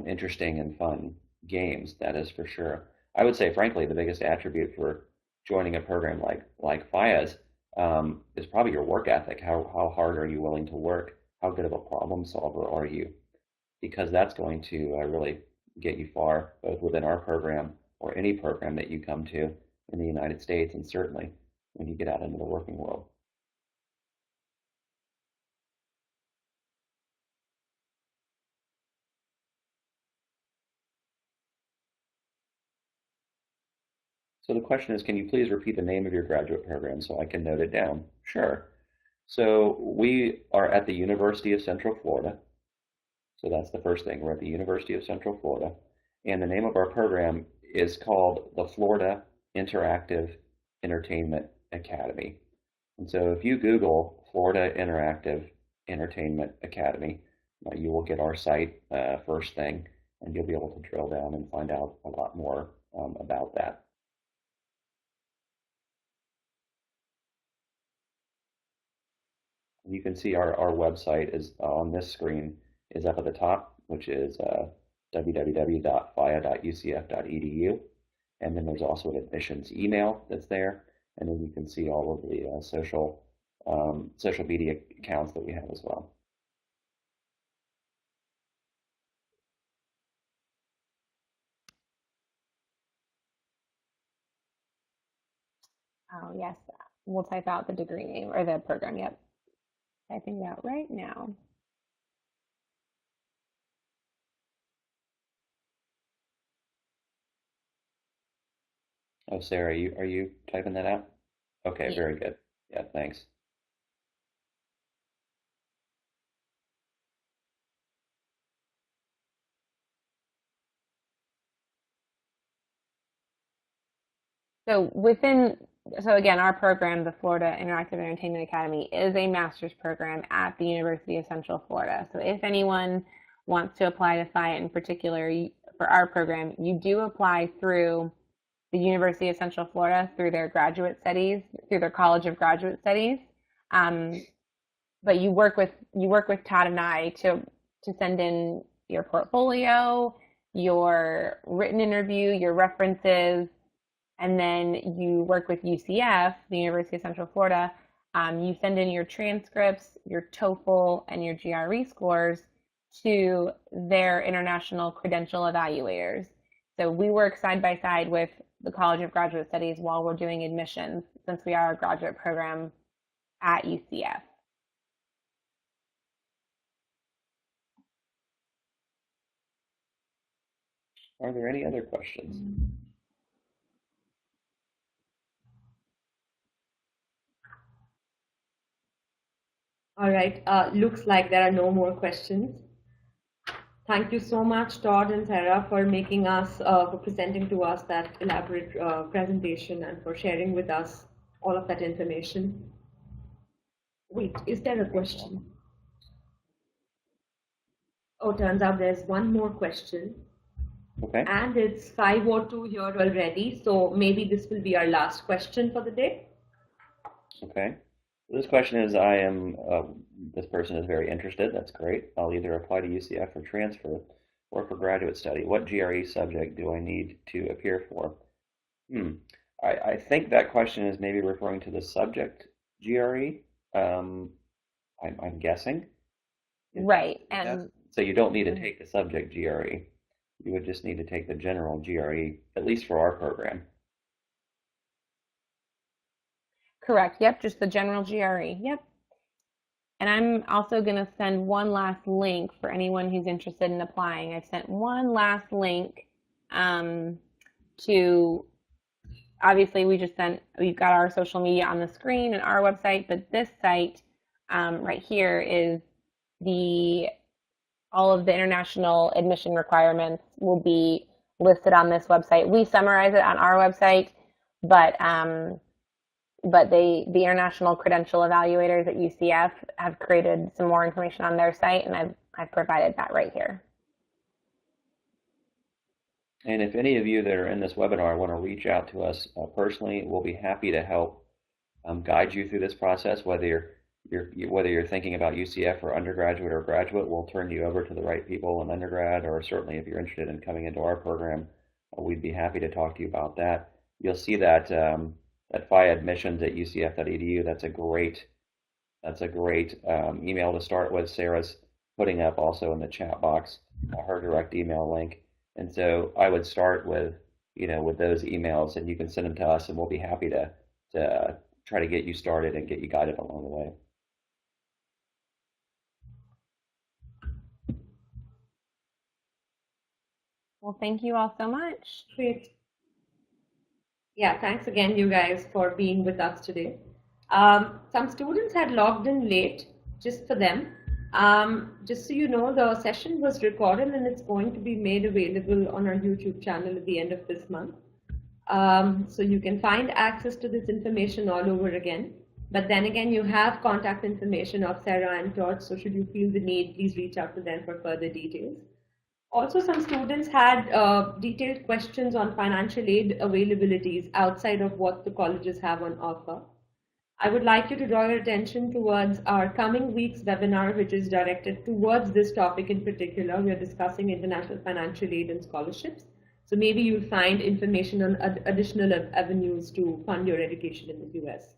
interesting and fun games. That is for sure. I would say, frankly, the biggest attribute for joining a program like FIA's is probably your work ethic. How hard are you willing to work? How good of a problem solver are you? Because that's going to really get you far, both within our program or any program that you come to in the United States, and certainly when you get out into the working world. So the question is, can you please repeat the name of your graduate program so I can note it down? Sure. So we are at the University of Central Florida. So that's the first thing. We're at the University of Central Florida. And the name of our program is called the Florida Interactive Entertainment Academy. And so if you Google Florida Interactive Entertainment Academy, you will get our site first thing, and you'll be able to drill down and find out a lot more about that. You can see our website is on this screen is up at the top, which is www.fia.ucf.edu. And then there's also an admissions email that's there. And then you can see all of the social media accounts that we have as well. Oh, yes. We'll type out the degree name or the program. Yep. Typing it out right now. Oh, Sarah, are you typing that out? Okay, Yeah. very good. Yeah, thanks. So again, our program, the Florida Interactive Entertainment Academy, is a master's program at the University of Central Florida. So if anyone wants to apply to FIAT in particular for our program, you do apply through the University of Central Florida through their graduate studies, through their College of Graduate Studies. But you work with Todd and I to send in your portfolio, your written interview, your references, and then you work with UCF, the University of Central Florida. You send in your transcripts, your TOEFL, and your GRE scores to their international credential evaluators. So we work side by side with the College of Graduate Studies while we're doing admissions, since we are a graduate program at UCF. Are there any other questions? All right, looks like there are no more questions. Thank you so much, Todd and Sara, for making us, for presenting to us that elaborate presentation and for sharing with us all of that information. Wait, is there a question? Oh, turns out there's one more question. Okay. And it's 5:02 here already, so maybe this will be our last question for the day. Okay. This question is, this person is very interested. That's great. I'll either apply to UCF for transfer or for graduate study. What GRE subject do I need to appear for? I think that question is maybe referring to the subject GRE. I'm guessing. Right. And so you don't need to take the subject GRE. You would just need to take the general GRE, at least for our program. Correct. Yep, just the general GRE. Yep. And I'm also going to send one last link for anyone who's interested in applying. I've sent one last link to, obviously we've got our social media on the screen and our website, but this site right here is all of the international admission requirements will be listed on this website. We summarize it on our website, but the international credential evaluators at UCF have created some more information on their site, and I've provided that right here. And if any of you that are in this webinar want to reach out to us personally, we'll be happy to help guide you through this process. Whether you're thinking about UCF or undergraduate or graduate, we'll turn you over to the right people in undergrad, or certainly if you're interested in coming into our program, we'd be happy to talk to you about that. You'll see that at fiadmissions@ucf.edu. That's a great email to start with. Sarah's putting up also in the chat box her direct email link. And so I would start with those emails, and you can send them to us, and we'll be happy to try to get you started and get you guided along the way. Well, thank you all so much. Great. Yeah, thanks again, you guys, for being with us today. Some students had logged in late, just for them. Just so you know, the session was recorded and it's going to be made available on our YouTube channel at the end of this month. So you can find access to this information all over again. But then again, you have contact information of Sara and Todd, so should you feel the need, please reach out to them for further details. Also, some students had detailed questions on financial aid availabilities outside of what the colleges have on offer. I would like you to draw your attention towards our coming week's webinar, which is directed towards this topic in particular. We are discussing international financial aid and scholarships. So maybe you'll find information on additional avenues to fund your education in the US.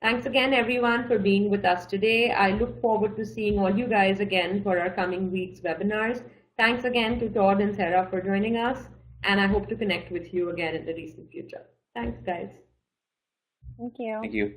Thanks again, everyone, for being with us today. I look forward to seeing all you guys again for our coming week's webinars. Thanks again to Todd and Sara for joining us, and I hope to connect with you again in the recent future. Thanks, guys. Thank you. Thank you.